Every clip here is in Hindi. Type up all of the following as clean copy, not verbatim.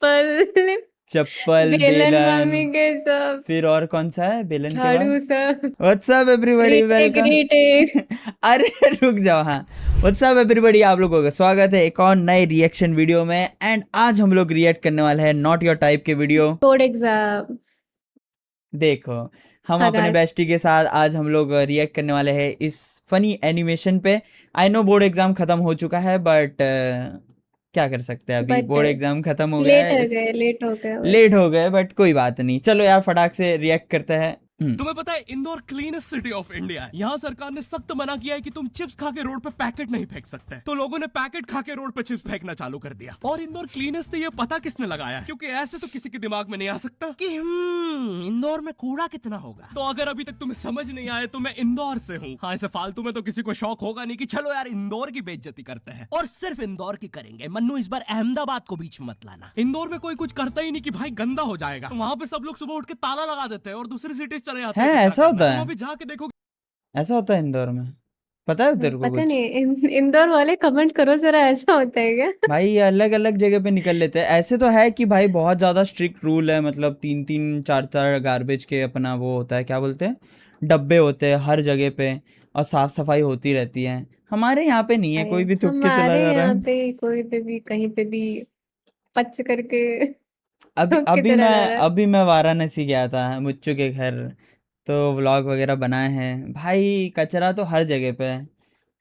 चप्पल, चप्पल, बेलन बेलन, मम्मी के सब, फिर और कौन सा है बेलन के बाद? झाड़ू सब, what's up everybody, retake welcome. Retake. अरे रुक जाओ, हाँ। व्हाट्स अप एवरीबॉडी, आप लोगों का स्वागत है एक और नए रिएक्शन वीडियो में। एंड आज हम लोग रिएक्ट करने वाले हैं नॉट योर टाइप के वीडियो। Board exam. देखो, हम हाँ अपने गाइस, बेस्टी के साथ आज हम लोग रिएक्ट करने वाले हैं इस फनी एनिमेशन पे। आई नो बोर्ड एग्जाम खत्म हो चुका है, बट क्या कर सकते हैं, अभी बट बोर्ड एग्जाम खत्म हो गया लेट है। हो गए, लेट हो गए बस। लेट हो गए बट कोई बात नहीं, चलो यार फटाक से रिएक्ट करते हैं। तुम्हें पता है Indore cleanest city of India है। यहाँ सरकार ने सख्त मना किया है कि तुम चिप्स खा के रोड पे पैकेट नहीं फेंक सकते। तो लोगों ने पैकेट खा के रोड पे चिप्स फेंकना चालू कर दिया। और इंदौर क्लीनेस्ट ये पता किसने लगाया है? क्योंकि ऐसे तो किसी के दिमाग में नहीं आ सकता कि इंदौर में कूड़ा कितना होगा। तो अगर अभी तक तुम्हें समझ नहीं आया तो मैं इंदौर से हूँ। हाँ, ऐसे फालतू में तो किसी को शौक होगा नहीं कि चलो यार इंदौर की बेइज्जती करते हैं। और सिर्फ इंदौर की करेंगे। मन्नू, इस बार अहमदाबाद को बीच में मत लाना। इंदौर में कोई कुछ करता ही नहीं कि भाई गंदा हो जाएगा। वहाँ पे सब लोग सुबह उठ के ताला लगा देते हैं और दूसरी सिटीज चले जाते हैं। ऐसा होता है? अभी जाके देखो, ऐसा होता है इंदौर में? पता है तेरे को पता कुछ? नहीं, इंदौर वाले कमेंट करो जरा, ऐसा होता है क्या? भाई ये अलग अलग जगह पे निकल लेते हैं। ऐसे तो है कि भाई बहुत ज़्यादा स्ट्रिक्ट रूल है, मतलब 3-3 4-4 गार्बेज के अपना वो होता है, क्या बोलते हैं, डब्बे होते हैं हर जगह पे। और साफ सफाई होती रहती है। हमारे यहाँ पे नहीं है, अरे कोई भी थूक के चला हमारे जा रहा यहाँ है। पे कोई पे भी कहीं पे भी पच करके अभी थूक के अभी चला मैं जा रहा है। अभी मैं वाराणसी गया था मुच्चू के घर। तो व्लॉग वगैरह बनाए हैं भाई, कचरा तो हर जगह पे है।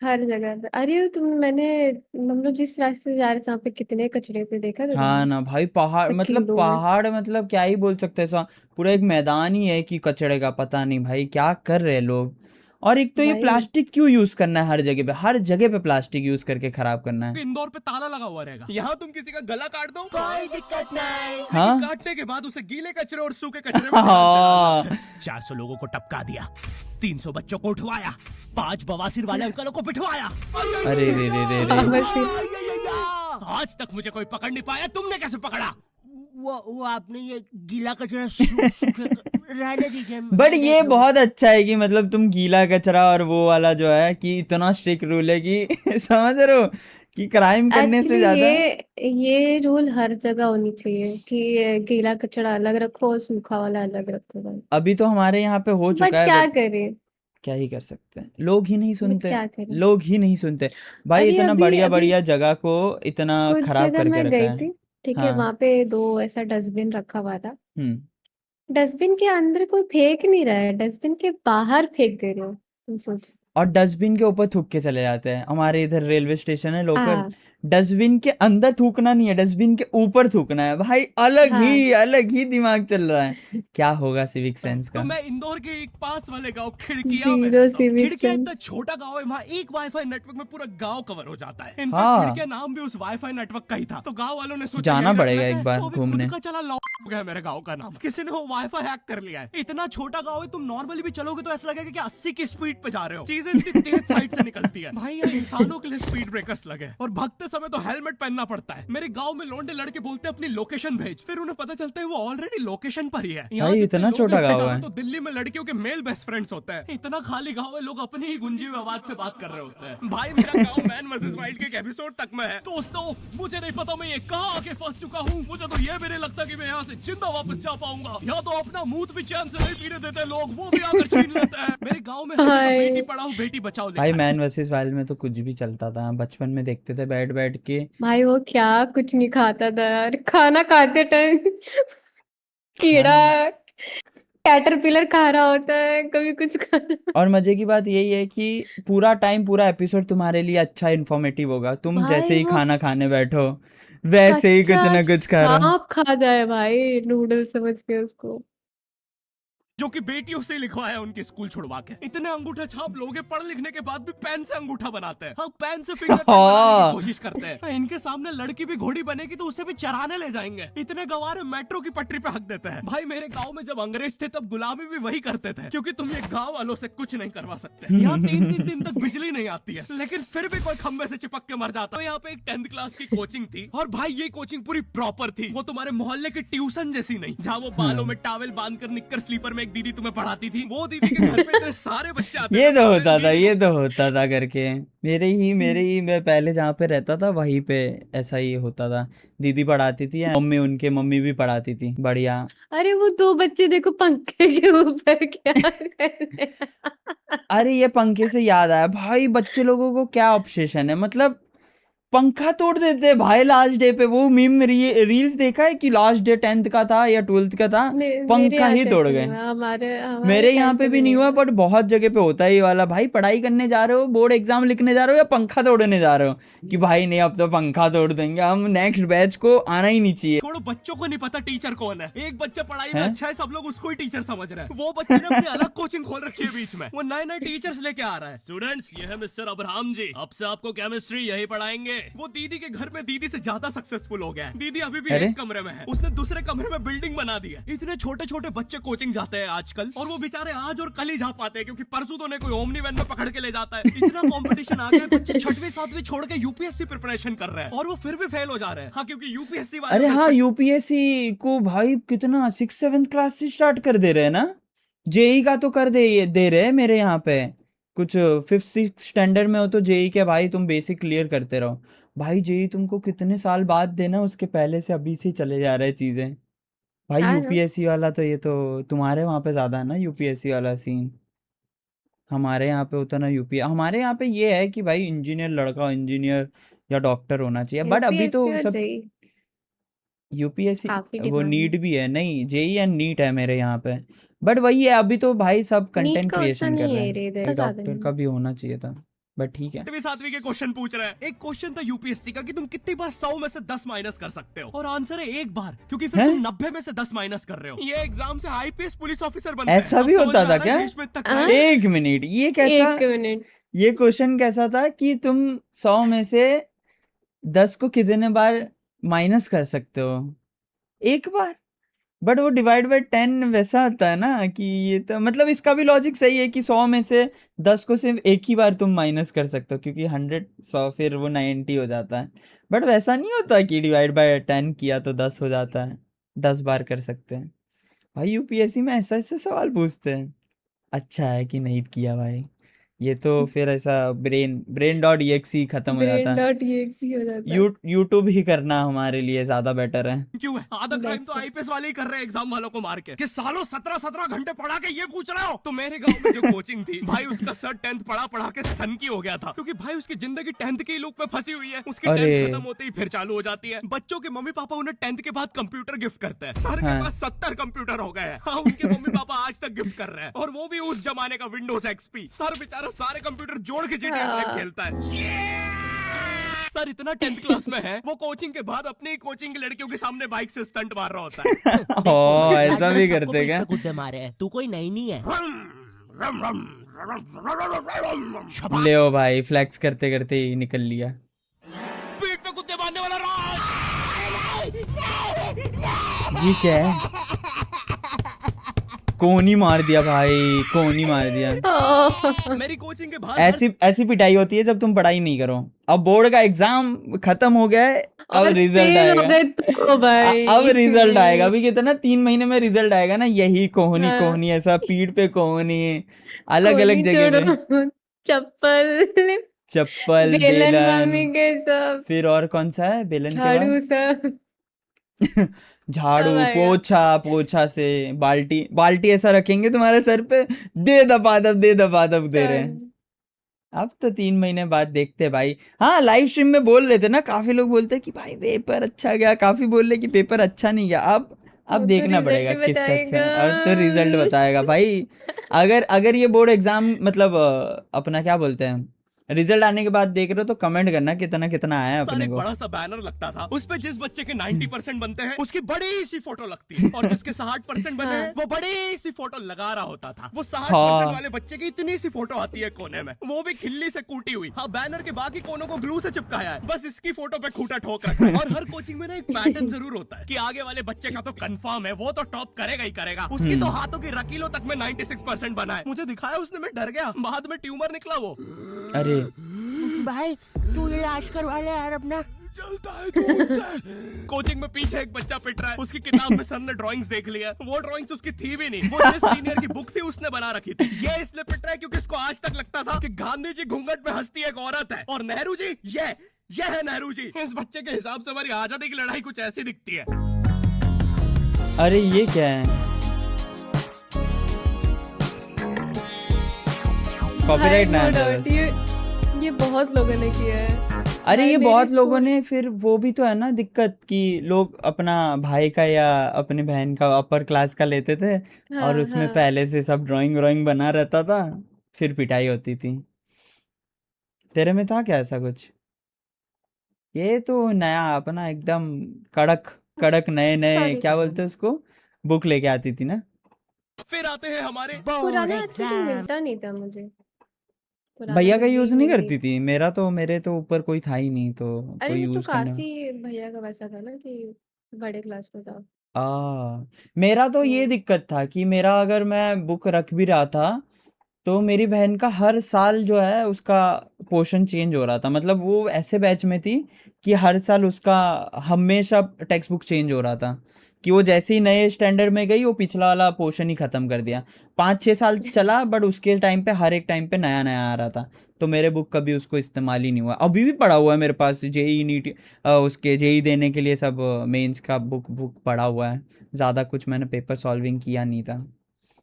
हर जगह पे। अरे तुम, मैंने हम लोग जिस रास्ते से जा रहे थे वहाँ पे कितने कचरे थे, देखा था हाँ तुमने? ना भाई, पहाड़ सब मतलब किलो में। पहाड़, मतलब क्या ही बोल सकते हैं। पूरा एक मैदान ही है कि कचड़े का, पता नहीं भाई क्या कर रहे हैं लोग। और एक तो ये वही। प्लास्टिक क्यों यूज करना है हर जगह पे, हर जगह पे प्लास्टिक यूज करके खराब करना है। इंदौर पे ताला लगा हुआ रहेगा। यहाँ तुम किसी का गला काट दो, कोई दिक्कत नहीं। हाँ? काटने के बाद उसे गीले कचरे और सूखे कचरे में हाँ। 400 लोगों को टपका दिया, 300 बच्चों को उठवाया, 5 बवासीर वाले अंकलों को बिठवाया। अरे रे रे रे रे। हाँ, बस आज तक मुझे कोई पकड़ नहीं पाया, तुमने कैसे पकड़ा? वो आपने ये गीला कचरा रहने दीजिए। बट ये बहुत अच्छा है कि मतलब तुम गीला कचरा और वो वाला जो है कि इतना स्ट्रिक्ट रूल है कि समझ रहे हो कि क्राइम करने से एक्चुअली ज्यादा। ये रूल हर जगह होनी चाहिए कि गीला कचरा अलग रखो और सूखा वाला अलग रखो भाई। अभी तो हमारे यहाँ पे हो बट चुका है, क्या बट करें? क्या ही कर सकते हैं, लोग ही नहीं बट सुनते। क्या करें? लोग ही नहीं सुनते। भाई अरे इतना अभी बढ़िया अभी बढ़िया जगह को इतना कुछ खराब जगह करके मैं रखा गई है। थी, ठीक है, हाँ। वहां पे दो ऐसा डस्टबिन रखा हुआ था। हम्म। डस्टबिन के अंदर कोई फेंक नहीं रहा है, डस्टबिन के बाहर फेंक दे रहे हो, तुम सोचो। और डस्टबिन के ऊपर थूक के चले जाते हैं। हमारे इधर रेलवे स्टेशन है लोकल, हाँ डस्टबिन के अंदर थूकना नहीं है, डस्टबिन के ऊपर थूकना है। भाई हाँ। अलग ही दिमाग चल रहा है। क्या होगा सिविक सेंस तो का? मैं इंदौर के एक पास वाले गांव खिड़किया में जीरो रहता हूँ। सिविक खिड़किया इतना सेंस। छोटा गांव है, वहाँ एक वाईफाई नेटवर्क में पूरा गांव कवर हो जाता है। इनफैक्ट हाँ। खिड़किया नाम भी उस वाईफाई नेटवर्क का ही था। तो गांव वालों ने सोचा जाना यही रख पड़ेगा लेते एक हैं। बार तो अभी घूमने। खुद का चला लॉक हो गया मेरे गांव का नाम। किसी ने वो वाईफाई हैक कर लिया है। इतना छोटा गांव है, तुम नॉर्मली भी चलोगे तो ऐसा लगेगा कि 80 की स्पीड पे जा रहे हो। चीजें इतनी तेज साइड से निकलती है। भाई यहाँ इंसानों के लिए स्पीड ब्रेकर्स लगे और भागते समय तो हेलमेट पहनना पड़ता है। मेरे गांव में लौंडे लड़के बोलते हैं अपनी लोकेशन भेज, फिर उन्हें पता चलता है वो ऑलरेडी लोकेशन पर ही है। यहाँ भाई जितने इतना लोग छोटा इससे गाँव ज्यादा है। तो दिल्ली में लड़कियों के मेल बेस्ट फ्रेंड्स होते हैं। इतना खाली गांव है, लोग अपनी ही गुंजी हुई आवाज से बात कर रहे होते हैं। भाई मेरा गांव मैन वर्सेस वाइल्ड के एक एपिसोड तक में है। दोस्तों मुझे नहीं पता मैं ये कहाँ आके फंस चुका हूँ। मुझे तो ये भी नहीं लगता कि मैं यहाँ से जिंदा वापस जा पाऊंगा। यहाँ तो अपना मुंह भी चैन से नहीं पीने देते लोग, वो भी आकर छीन लेते हैं। मेरे गाँव में हाय। बेटी पढ़ाओ बेटी बचाओ लिखा भाई है। मैन वर्सेस वाइल्ड में तो कुछ भी चलता था, बचपन में देखते थे बैठ बैठ के। भाई वो क्या कुछ नहीं खाता था यार, खाना खाते टाइम कीड़ा खाना। कैटरपिलर खा रहा होता है, कभी कुछ खा रहा। और मजे की बात यही है कि पूरा टाइम पूरा एपिसोड तुम्हारे लिए अच्छा इन्फॉर्मेटिव होगा। तुम जैसे भाई ही वो खाना खाने बैठो वैसे ही कुछ कच्चा ना कुछ खा रहा। सांप खा जाए भाई, नूडल समझ के उसको। जो कि बेटियों से लिखवाया उनके स्कूल छुड़वा के। इतने अंगूठा छाप लोग पढ़ लिखने के बाद भी पेन से अंगूठा बनाते हैं। हाँ, पेन से फिंगर बनाने की कोशिश करते हैं। इनके सामने लड़की भी घोड़ी बनेगी तो उसे भी चराने ले जाएंगे। इतने गवार मेट्रो की पटरी पे हक देते हैं। भाई मेरे गांव में जब अंग्रेज थे तब गुलामी भी वही करते थे, क्योंकि तुम ये गांव वालों से कुछ नहीं करवा सकते। यहाँ 3-3 दिन तक बिजली नहीं आती है, लेकिन फिर भी कोई खंबे से चिपक के मर जाता है। यहाँ पे एक 10th क्लास की कोचिंग थी और भाई ये कोचिंग पूरी प्रॉपर थी। वो तुम्हारे मोहल्ले की ट्यूशन जैसी नहीं, जहाँ वो बालों में टावल बांधकर निक्कर स्लीपर में एक दीदी तुम्हें पढ़ाती थी, वो दीदी के घर पे इतने सारे बच्चे आते ये थे, तो सारे होता था, दीदी ये तो होता था करके। मेरे ही मैं पहले जहाँ पे रहता था वहीं पे ऐसा ही होता था। दीदी पढ़ाती थी, मम्मी उनके मम्मी भी पढ़ाती थी, बढ़िया। अरे वो दो बच्चे देखो पंखे के ऊपर क्या कर रहे हैं। अरे ये पंखे से याद आया भाई, बच्चे लोगों को क्या ऑब्सेशन है, मतलब पंखा तोड़ देते हैं भाई लास्ट डे पे। वो मीम रील्स देखा है कि लास्ट डे 10th का था या 12th का था, मेरे पंखा यहाँ ही तो तोड़ ऐसे नहीं गए। हुआ, हमारे हमारे मेरे यहाँ टाइम पे पे भी भी नहीं नहीं हुआ, हुआ। बट बहुत जगह पे होता है ये वाला। भाई पढ़ाई करने जा रहे हो, बोर्ड एग्जाम लिखने जा रहे हो या पंखा तोड़ने जा रहे हो, कि भाई नहीं अब तो पंखा तोड़ देंगे हम, नेक्स्ट बैच को आना ही नहीं चाहिए। छोड़ो, बच्चों को नहीं पता टीचर कौन है। एक बच्चा पढ़ाई में हैं? अच्छा है, सब लोग उसको ही टीचर समझ रहे हैं। वो बच्चे ने अपनी अलग कोचिंग खोल रखी है बीच में, वो नए नए टीचर्स लेके आ रहा है। स्टूडेंट्स, ये है मिस्टर अब्राहम जी, अब से आपको केमिस्ट्री यही पढ़ाएंगे। वो दीदी के घर में दीदी से ज्यादा सक्सेसफुल हो गया है। दीदी अभी भी अरे? एक कमरे में है, उसने दूसरे कमरे में बिल्डिंग बना दी है। इतने छोटे छोटे बच्चे कोचिंग जाते हैं आजकल, और वो बेचारे आज और कल ही जा पाते हैं, क्योंकि परसों तो उन्हें कोई ओमनी वैन में पकड़ के ले जाता है। इतना कंपटीशन आ गया है, बच्चे 6वीं 7वीं छोड़ के यूपीएससी प्रिपरेशन कर रहे हैं, और वो फिर भी फेल हो जा रहे हैं। हाँ, क्योंकि यूपीएससी वाले अरे तो हाँ, यूपीएससी को भाई कितना 6th-7th क्लास से स्टार्ट कर दे रहे हैं ना। जेई का तो कर दे रहे हैं मेरे यहाँ पे। कुछ 5th-6th स्टैंडर्ड में हो तो जेई के भाई तुम बेसिक क्लियर करते रहो। भाई जेई तुमको कितने साल बाद देना, उसके पहले से अभी से चले जा रहे हैं चीजें। भाई हाँ ना, यूपीएससी वाला तो, ये तो तुम्हारे वहाँ पे ज्यादा है ना यूपीएससी वाला सीन। हमारे यहाँ पे होता ना यूपी, हमारे यहाँ पे ये है कि भाई इंजीनियर लड़का इंजीनियर या डॉक्टर होना चाहिए, बट अभी तो यूपीएससी और सब जेई यूपीएससी काफी वो डिमांड नीट है। भी है, नहीं जेई एंड नीट है मेरे यहाँ पे। बट वही है, अभी तो भाई सब नीट कंटेंट का उतना क्रिएशन कर नहीं रहे है हैं, रे इधर, भाई ज्यादा डॉक्टर नहीं। का भी होना चाहिए था, बट ठीक है। 6वीं 7वीं के क्वेश्चन पूछ रहे हैं। एक क्वेश्चन था यूपीएससी का कि तुम कितनी बार 100 में से 10 माइनस कर सकते हो, और आंसर है एक बार, क्योंकि फिर हैं? तुम 90 में से 10 माइनस कर रहे हो। ये एग्जाम से आईपीएस पुलिस ऑफिसर बनते हैं। ऐसा अब भी समझ होता में आ था रहा है क्या? देश में इतना हाँ? crime। एक मिनट, ये कैसा, एक मिनट, ये क्वेश्चन कैसा था कि तुम 100 में से 10 को कितने बार माइनस कर सकते हो? एक बार। बट वो डिवाइड बाय 10 वैसा आता है ना कि ये तो मतलब इसका भी लॉजिक सही है कि 100 में से 10 को सिर्फ एक ही बार तुम माइनस कर सकते हो, क्योंकि 100 फिर वो 90 हो जाता है। बट वैसा नहीं होता कि डिवाइड बाय 10 किया तो 10 हो जाता है, 10 बार कर सकते हैं। भाई यूपीएससी में ऐसा ऐसा सवाल पूछते हैं। अच्छा है कि नहीं किया भाई, ये तो फिर ऐसा brain.exe खत्म हो जाता है। brain.exe हो जाता है। यूट्यूब ही करना हमारे लिए ज्यादा बेटर है। क्यों है? आधा क्राइम Best तो है। आईपीएस वाले ही कर रहे हैं एग्जाम वालों को मार के, कि सालों 17-17 घंटे पढ़ा के ये पूछ रहे हो। तो मेरे गांव में जो कोचिंग थी भाई, उसका सर 10th पढ़ा के सन की हो गया था, क्योंकि भाई उसकी जिंदगी 10th के लूप में फंसी हुई है। उसकी 10th अरे। खत्म होते ही फिर चालू हो जाती है। बच्चों के मम्मी पापा उन्हें 10th के बाद कंप्यूटर गिफ्ट करते हैं। सर के हाँ। पास 70 कंप्यूटर हो गए हैं। हाँ, उनके मम्मी पापा आज तक गिफ्ट कर रहे हैं, और वो भी उस जमाने का विंडोज एक्सपी। सर बेचारा सारे कंप्यूटर जोड़ के GTA 5 खेलता है। सर इतना 10th क्लास में है, वो कोचिंग के बाद अपनी कोचिंग की लड़कियों के सामने बाइक से स्टंट मार रहा होता है। ओ ऐसा भी करते क्या? कुत्ते मारे हैं, तू कोई नई नहीं है। ले ओ भाई, फ्लेक्स करते करते ही निकल लिया। पीठ पे कुत्ते मारने वाला राज। ये क्या है? कौन ही मार दिया भाई, कौन ही मार दिया। मेरी कोचिंग के बाद ऐसी पिटाई होती है जब तुम पढ़ाई नहीं करो। अब बोर्ड का एग्जाम खत्म हो गया है, अब और रिजल्ट fail हो आएगा। गए तो भाई अब रिजल्ट आएगा, अभी कितना 3 महीने में रिजल्ट आएगा ना। यही कोहनी हाँ। कोहनी ऐसा पीठ पे कोहनी, अलग अलग कोहनी जगह पे छोड़ो, चप्पल, चप्पल, बेलन मामी बेलन, के सब, फिर और कौन सा है बेलन के बाद? झाड़ू सब। झाड़ू, सब आएगा। पोछा से बाल्टी ऐसा रखेंगे तुम्हारे सर पे, दे दबादब दे रहे हैं। अब तो 3 महीने बाद देखते हैं भाई। हाँ, लाइव स्ट्रीम में बोल रहे थे ना, काफी लोग बोलते हैं कि भाई पेपर अच्छा गया, काफी बोल रहे कि पेपर अच्छा नहीं गया। अब वो तो देखना रिजल्ट पड़ेगा ही किसका अच्छा है। अब बताएगा। तो रिजल्ट बताएगा भाई। अगर ये बोर्ड एग्जाम मतलब अपना क्या बोलते हैं, रिजल्ट आने के बाद देख रहे हो तो कमेंट करना कितना कितना आया है सर अपने एक को। बड़ा सा बैनर लगता था, उस पे जिस बच्चे के 90% बनते हैं उसकी बड़ी सी फोटो लगती है, और जिसके 60% बने हैं वो बड़ी सी फोटो लगा रहा होता था। वो 60% हाँ। वाले बच्चे की इतनी सी फोटो आती है कोने में, वो भी खिल्ली से कूटी हुई। हाँ, बैनर के बाकी कोनों को ग्लू से चिपकाया है, बस इसकी फोटो पे खूंटा ठोक रखा है। और हर कोचिंग में ना एक पैटर्न जरूर होता है कि आगे वाले बच्चे का तो कंफर्म है, वो तो टॉप करेगा ही करेगा। उसकी तो हाथों की रकीलों तक में 96% बना है। मुझे दिखाया उसने, मैं डर गया, बाद में ट्यूमर निकला वो। अरे भाई तू इलाज करवा ले यार अपना। जलता है तू मुझसे। कोचिंग में पीछे एक बच्चा पिट रहा है, उसकी किताब में सर ने ड्राइंग्स देख लिया, वो ड्राइंग्स उसकी थी भी नहीं, वो जिस सीनियर की बुक थी उसने बना रखी थी। ये इसलिए पिट रहा है क्योंकि इसको आज तक लगता था कि गांधी जी घूंघट में हंसती एक औरत है और नेहरू जी ये है नेहरू जी। इस बच्चे के हिसाब से हमारी आजादी की लड़ाई कुछ ऐसी दिखती है। अरे ये क्या है? कॉपीराइट ना नो आ जाए डाउट बस। ये बहुत लोगों ने किया है अरे भाई। ये मेरे बहुत लोगों स्कूल ने, फिर वो भी तो है ना दिक्कत कि लोग अपना भाई का या अपने बहन का अपर क्लास का लेते थे और हाँ उसमें हाँ पहले से सब ड्राइंग बना रहता था, फिर पिटाई होती थी। तेरे में था क्या ऐसा कुछ? ये तो नया अपना एकदम कड़क कड़क नए नए क्या बोलते हैं उसको, बुक लेके आती थी ना। फिर आते हैं हमारे बोर्ड पुराना अच्छे से एग्जाम। मिलता नहीं था मुझे। पुराना भैया का कुछ भी यूज नहीं मिल करती थी, मेरे तो ऊपर कोई था ही नहीं तो अरे कोई वो तो यूज करने। काफी भैया का वैसा था ना कि बड़े क्लास में था मेरा तो ये तो दिक्कत था कि मेरा अगर मैं बुक रख भी रहा था तो मेरी बहन का हर साल जो है उसका पोर्शन चेंज हो रहा था। मतलब वो ऐसे बैच में थी कि हर साल उसका हमेशा टेक्स्ट बुक चेंज हो रहा था कि वो जैसे ही नए स्टैंडर्ड में गई वो पिछला वाला पोर्शन ही ख़त्म कर दिया। 5-6 साल चला बट उसके टाइम पे हर एक टाइम पे नया नया आ रहा था। तो मेरे बुक कभी उसको इस्तेमाल ही नहीं हुआ, अभी भी पड़ा हुआ है मेरे पास। जेई नीट उसके जेई देने के लिए सब मेंस का बुक बुक पड़ा हुआ है। ज़्यादा कुछ मैंने पेपर सॉल्विंग किया नहीं था।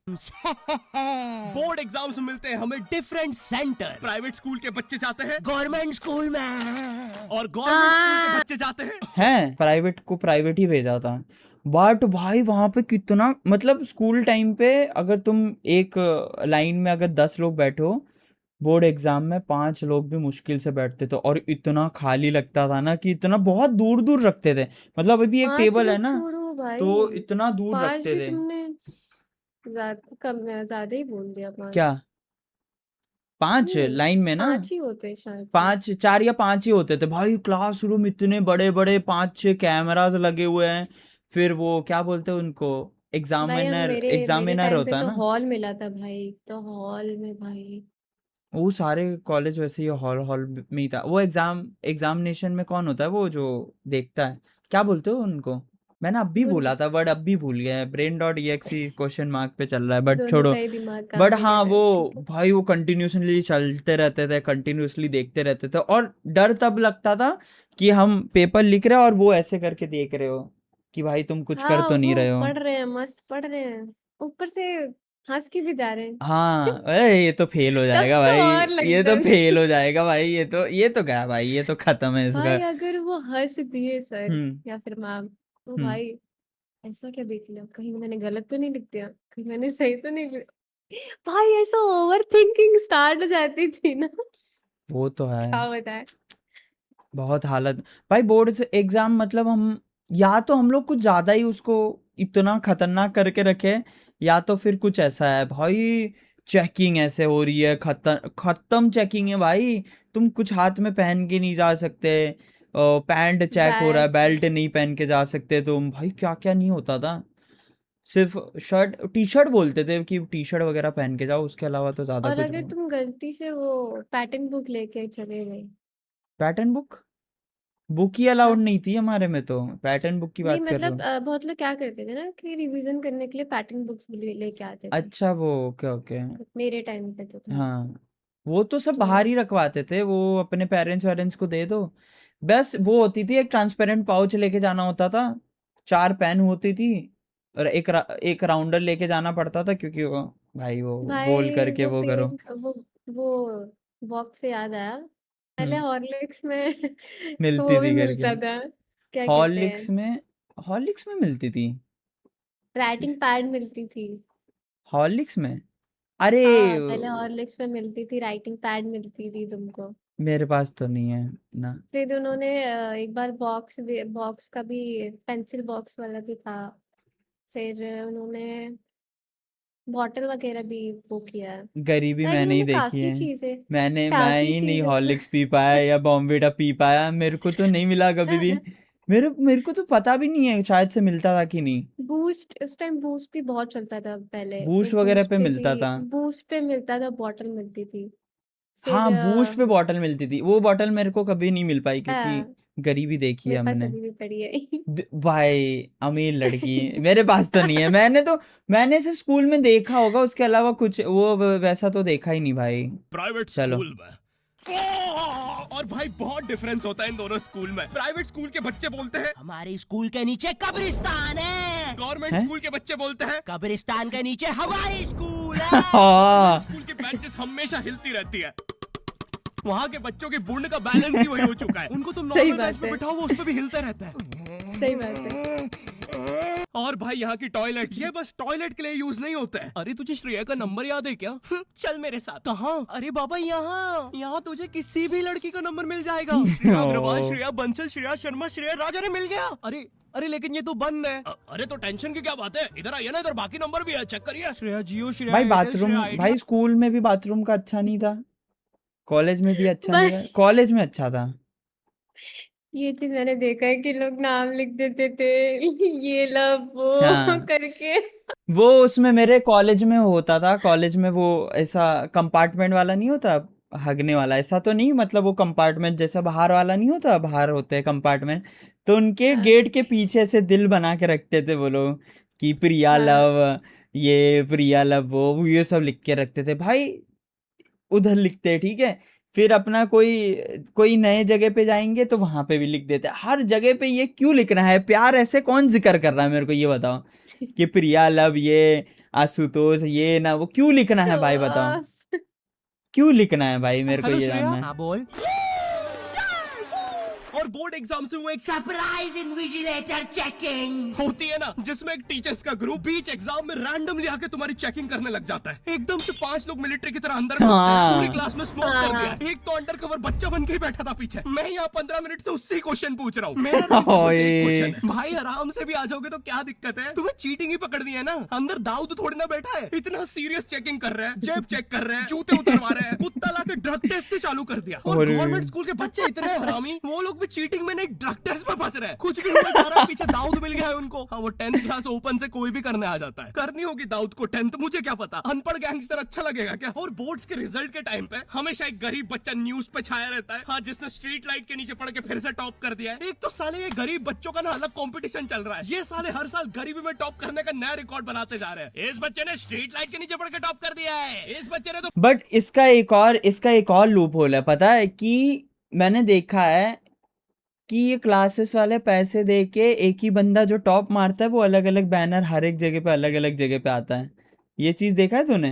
बोर्ड एग्जाम्स में मिलते हैं हमें डिफरेंट सेंटर। प्राइवेट स्कूल के बच्चे जाते हैं गवर्नमेंट स्कूल में। और गवर्नमेंट स्कूल के हाँ बच्चे जाते हैं। हैं प्राइवेट को प्राइवेट ही भेजा था। बट भाई वहाँ पे कितना, मतलब स्कूल टाइम पे अगर तुम एक लाइन में अगर 10 लोग बैठो, बोर्ड एग्जाम में 5 लोग भी मुश्किल से बैठते थे और इतना खाली लगता था ना कि इतना बहुत दूर दूर रखते थे। मतलब अभी एक 5 टेबल है लोग ना छोड़ो भाई, तो इतना दूर 5 रखते भी थे। तुमने ज्यादा ही बोल दिया। क्या 5 5 नहीं, लाइन में ना? 5 ही होते हैं शायद से। 4 या 5 ही होते थे भाई। क्लासरूम इतने बड़े बड़े, 5-6 कैमरास लगे हुए हैं। फिर वो क्या बोलते हैं उनको, भाई हम एग्जामिनर मेरे मेरे एग्जामिनर टाइम पे होता है तो ना। हॉल मिला था भाई, तो हॉल में भाई वो सारे कॉलेज वैसे ही हॉल हॉल में ही था। वो एग्जामिनेशन में कौन होता है वो जो देखता है, क्या बोलते हो उनको? मैंने अब भी वो बोला था बट अब भी भूल गया है। Brain dot EXE question mark पे चल रहा है बट दोनों छोड़ो। का ही दिमाग काम बट नहीं हाँ कर रहा वो है, ठीक है। भाई वो कंटिन्यूसली चलते रहते थे, कंटिन्यूसली देखते रहते थे और डर तब लगता था कि हम पेपर लिख रहे हो और वो ऐसे करके देख रहे हो कि भाई तुम कुछ कर हाँ तो नहीं वो रहे हो। पढ़ रहे हैं, मस्त पढ़ रहे हैं, ऊपर से हंस के भी जा रहे हैं। हाँ अरे ये तो फेल हो तब जाएगा तो भाई, और ये लगता तो है फेल हो जाएगा भाई, ये तो गया भाई, ये तो खत्म है इसका। भाई अगर वो हंस दिए सर हम्म या फिर मैम, तो हम्म भाई ऐसा क्या देख लिया, कहीं मैंने गलत तो नहीं लिख दिया, कहीं मैंने सही तो नहीं लिख भाई ऐसा ओवर थिंकिंग स्टार्ट हो जाती थी ना। वो तो है। क्या बताए। बहुत हालत भाई। बोर्ड से एग्जाम मतलब हम, या तो हम लोग कुछ ज्यादा ही उसको इतना खतरनाक करके रखे, या तो फिर कुछ ऐसा है भाई चेकिंग ऐसे हो रही है, खत्म चेकिंग है भाई। तुम कुछ हाथ में पहन के नहीं जा सकते, पैंट चेक हो रहा है, बैग्स, बेल्ट नहीं पहन के जा सकते तुम, भाई क्या क्या नहीं होता था। सिर्फ शर्ट टी शर्ट बोलते थे कि टी शर्ट वगैरह पहन के जाओ, उसके अलावा तो ज्यादा और कुछ। अगर तुम गलती से वो पैटर्न बुक लेके चले गए। पैटर्न बुक, बुक ही हाँ अलाउड नहीं थी हमारे में, तो पैटर्न बुक की नहीं बात कर रहे मतलब हो? बहुत लोग क्या करते थे ना कि रिवीजन करने के लिए पैटर्न बुक्स भी लेके आते थे। अच्छा वो ओके ओके। मेरे टाइम पे तो था। हाँ वो तो सब तो बाहर ही रखवाते थे, वो अपने पेरेंट्स वेरेंट्स को दे दो बस। वो होती थी एक ट्रांसपेरेंट पाउच लेके जाना होता था, 4 पेन होती थी और एक राउंडर लेके जाना पड़ता था क्योंकि वो भाई वो गोल भाई करके वो वो करो। पेन वो वॉक से याद आया, पहले हम्म हॉर्लिक्स में मिलती वो भी थी करके। मिलता था, क्या कहते हॉर्लिक्स हैं, में, हॉर्लिक्स में मिलती थी? राइटिंग पैड मिलती थी। हॉर्लिक्स में? अरे हाँ पहले हॉर्लिक्स में मिलती थी, राइटिंग पैड मिलती थी तुमको। मेरे पास तो नहीं है ना। फिर उन्होंने एक बार बॉक्स का भी, पेंसिल बॉक्स वाला भी था। फिर उन्होंने बॉटल वगैरह भी वो किया है, गरीबी लाइक मैंने ही उन्होंने देखी काफी है। चीजें मैं काफी ही नहीं चीजें हॉर्लिक्स पी पाया या बॉर्नवीटा पी पाया, मेरे को तो नहीं मिला कभी भी। मेरे को तो पता भी नहीं है शायद से मिलता था कि नहीं। बूस्ट, उस टाइम बूस्ट भी बहुत चलता था पहले, तो बूस्ट वगैरह बूस्ट पे पे भी, मिलता था। बूस्ट पे मिलता था, बॉटल मिलती थी। फिर हाँ बूस्ट पे बॉटल मिलती थी, वो बॉटल मेरे को कभी नहीं मिल पाई क्योंकि हाँ गरीबी देखी है मेरे पास हमने। अभी भी पड़ी है। भाई अमीर लड़की मेरे पास तो नहीं है। मैंने सिर्फ स्कूल में देखा होगा, उसके अलावा कुछ वो वैसा तो देखा ही नहीं भाई। प्राइवेट चलो। स्कूल में और भाई बहुत डिफरेंस होता है इन दोनों स्कूल में। प्राइवेट स्कूल के बच्चे बोलते हैं हमारे स्कूल के नीचे कब्रिस्तान है। गवर्नमेंट हैं? स्कूल के बच्चे बोलते हैं कब्रिस्तान के नीचे हमारी स्कूल है। हाँ स्कूल की बेंचेस हमेशा हिलती रहती है। वहाँ के बच्चों की बुंड का बैलेंस ही वही हो चुका है। उनको तुम सही नॉर्मल बेंच बात पे है। बिठाओ वो उस पे भी हिलता रहता है। सही बात है। और भाई यहाँ की टॉयलेट ये बस टॉयलेट के लिए यूज नहीं होता है। अरे तुझे श्रेया का नंबर याद है क्या? चल मेरे साथ। कहाँ? अरे बाबा यहाँ तुझे किसी भी लड़की का नंबर मिल जाएगा। श्रेया अग्रवाल, श्रेया बंसल, श्रेया शर्मा, श्रेया राज, अरे मिल गया। अरे लेकिन ये तो बंद है। अरे तो टेंशन की क्या बात है, इधर आइए ना, इधर बाकी नंबर भी है, चेक करिए। श्रेया जियो, श्रेया भाई एयरटेल, बाथरूम, श्रेया आइडिया। भाई स्कूल में भी बाथरूम का अच्छा नहीं था, कॉलेज में भी अच्छा नहीं था। कॉलेज में अच्छा था। ये चीज मैंने देखा है कि लोग नाम लिख देते थे ये लब वो हाँ करके। वो उसमें मेरे कॉलेज में होता था। कॉलेज में वो ऐसा कंपार्टमेंट वाला नहीं होता, हगने वाला, ऐसा तो नहीं, मतलब वो कंपार्टमेंट जैसा बाहर वाला नहीं होता, बाहर होते हैं कंपार्टमेंट, तो उनके हाँ गेट के पीछे से दिल बना के रखते थे वो लोग कि प्रिया हाँ लव, ये प्रिया लव, वो ये सब लिख के रखते थे भाई। उधर लिखते हैं ठीक है, फिर अपना कोई कोई नए जगह पे जाएंगे तो वहां पे भी लिख देते हैं। हर जगह पे ये क्यों लिखना है? प्यार ऐसे कौन जिक्र कर रहा है, मेरे को ये बताओ कि प्रिया लव ये आशुतोष ये ना, वो क्यों लिखना है भाई बताओ, तो क्यों लिखना है भाई, मेरे को हेलो ये श्रेया। जानना है। हाँ बोल। और बोर्ड एग्जाम से वो एक सरप्राइज इन्विजिलेटर चेकिंग होती है ना, जिसमें एक टीचर्स का ग्रुप बीच एग्जाम में रैंडमली आके तुम्हारी चेकिंग करने लग जाता है। एकदम से 5 लोग मिलिट्री की तरह अंदर घुसते हैं, हाँ। पूरी क्लास में स्मोक कर हाँ। दिया। एक तो अंडर कवर बच्चा बन के ही बैठा था पीछे। मैं यहाँ 15 मिनट से उससे क्वेश्चन पूछ रहा हूँ। मेरा भी बस एक ओए। क्वेश्चन है भाई, आराम से भी आ जाओगे तो क्या दिक्कत है? तुम्हें चीटिंग ही पकड़ दी है ना, अंदर दाऊद थोड़ी ना बैठा है। इतना सीरियस चेकिंग कर रहे हैं, जेब चेक कर रहे हैं, जूते उतरवा रहे हैं, कुत्ता लाके ड्रग टेस्ट से चालू कर दिया। और अरे। गवर्नमेंट स्कूल के बच्चे इतने हरामी, वो लोग भी चीटिंग में नहीं ड्रग टेस्ट में फंस रहे हैं। कुछ भी हुआ जा रहा है, पीछे दाऊद मिल गया है उनको। हाँ वो 10th क्लास ओपन से कोई भी करने आ जाता है। करनी होगी दाऊद को 10th, मुझे क्या पता, अनपढ़ गैंगस्टर अच्छा लगेगा क्या? और बोर्ड्स के रिजल्ट के टाइम पे हमेशा एक गरीब बच्चा न्यूज पे छाया रहता है, हाँ जिसने स्ट्रीट लाइट के नीचे पढ़ के फिर से टॉप कर दिया है। एक तो साले ये गरीब बच्चों का ना अलग कंपटीशन चल रहा है, ये साले हर साल गरीबी में टॉप करने का नया रिकॉर्ड बनाते जा रहे हैं। इस बच्चे ने स्ट्रीट लाइट के नीचे पढ़ के टॉप कर दिया है, इस बच्चे ने तो बट इसका एक और लूप होल है, पता है कि मैंने देखा है कि ये क्लासेस वाले पैसे दे के एक ही बंदा जो टॉप मारता है वो अलग अलग बैनर हर एक जगह पे अलग अलग जगह पे आता है। ये चीज देखा है तूने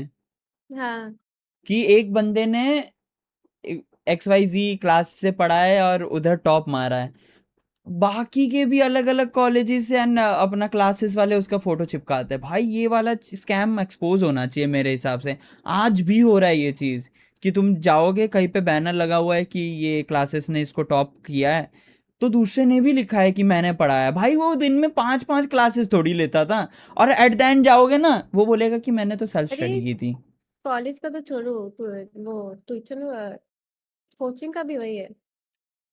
हाँ कि एक बंदे ने XYZ क्लास से पढ़ा है और उधर टॉप मारा है, बाकी के भी अलग अलग कॉलेजेस से एंड अपना क्लासेस वाले उसका फोटो चिपकाते हैं। भाई ये वाला स्कैम एक्सपोज होना चाहिए मेरे हिसाब से। आज भी हो रहा है ये चीज़ कि तुम जाओगे कहीं पे बैनर लगा हुआ है कि ये क्लासेस ने इसको टॉप किया है, तो दूसरे ने भी लिखा है कि मैंने पढ़ा है। भाई वो दिन में 5-5 क्लासेस थोड़ी लेता था, और एट द एंड जाओगे ना वो बोलेगा कि मैंने तो सेल्फ अरे स्टडी की थी। कॉलेज का तो छोड़ो, वो ट्यूशन कोचिंग का भी वही है।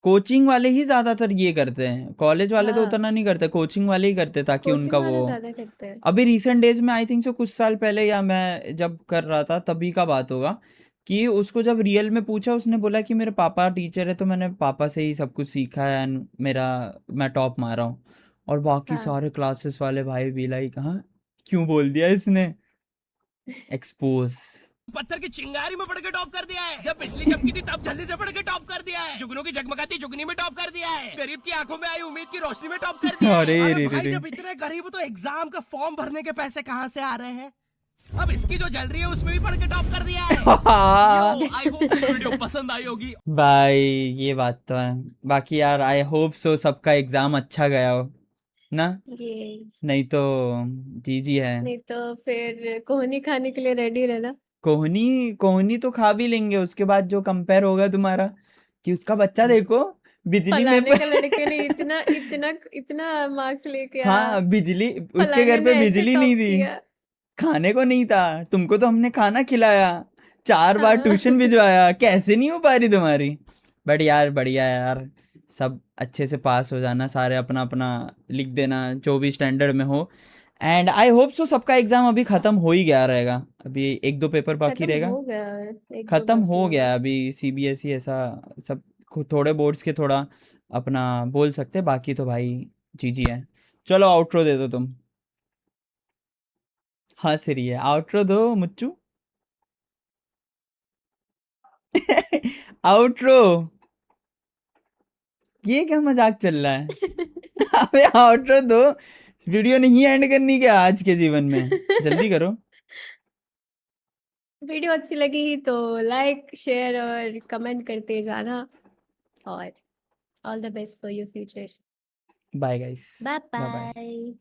कोचिंग वाले ही ज्यादातर ये करते हैं, कॉलेज वाले तो हाँ उतना नहीं करते, कोचिंग वाले ही करते ताकि कोचिंग उनका वाले वो। ज्यादा करते हैं। अभी रिसेंट डेज में आई थिंक सो कुछ साल पहले या मैं जब कर रहा था तभी का बात होगा कि उसको जब रियल में पूछा उसने बोला कि मेरे पापा टीचर है तो मैंने पापा से ही सब कुछ सीखा है एंड मैं टॉप मारा हूँ। और बाकी हाँ सारे क्लासेस वाले भाई भी लाइक हाँ क्यों बोल दिया इसने, एक्सपोज। पत्थर की चिंगारी में पड़ के टॉप कर दिया है, जब बिजली चमकी थी तब जल्दी से पड़ के टॉप कर दिया है, जुगनू की जगमगाती जुगनी में टॉप कर दिया है, गरीब की आंखों में आई उम्मीद की रोशनी में टॉप कर दिया है। अरे रे रे भाई रे। जब इतने गरीब हो तो एग्जाम का फॉर्म भरने के पैसे कहाँ से आ रहे हैं? अब इसकी जो जल रही है उसमें भी पढ़ के टॉप कर दिया है। आई होप वीडियो पसंद आई होगी। भाई ये बात तो है। बाकी यार आई होप सो सबका एग्जाम अच्छा गया हो ना, ये नहीं तो जी है। नहीं तो फिर कोहनी खाने के लिए रेडी रहना। कोहनी तो खा भी लेंगे, उसके बाद जो कंपेयर होगा तुम्हारा कि उसका बच्चा देखो बिजली में फलाने का लड़के ने इतना इतना इतना मार्क्स लेके आया, हाँ बिजली, उसके फलाने घर पे ने ऐसे बिजली टॉप नहीं थी, किया। खाने को नहीं था, तुमको तो हमने खाना खिलाया, 4 बार हाँ ट्यूशन भिजवाया, कैसे नहीं हो पा रही तुम्हारी। बट यार बढ़िया है यार, सब अच्छे से पास हो जाना, सारे अपना अपना लिख देना जो भी स्टैंडर्ड में हो। एंड आई होप सो सबका एग्जाम अभी खत्म हो ही गया रहेगा, अभी 1-2 पेपर बाकी खत्म रहेगा। हो गया है, एक दो खत्म बाकी हो है। गया है अभी, CBSE ऐसा सब थोड़े बोर्ड्स के थोड़ा अपना बोल सकते, बाकी तो भाई जीजी है। चलो आउट्रो दे दो तुम। हंस रही है, आउट्रो दो मुच्चू। आउट्रो, ये क्या मजाक चल रहा है? अबे आउट्रो दो, वीडियो नहीं एंड करनी क्या आज के जीवन में? जल्दी करो। वीडियो अच्छी लगी तो लाइक शेयर और कमेंट करते जाना, और all the best for your future. Bye guys, bye bye bye. Bye.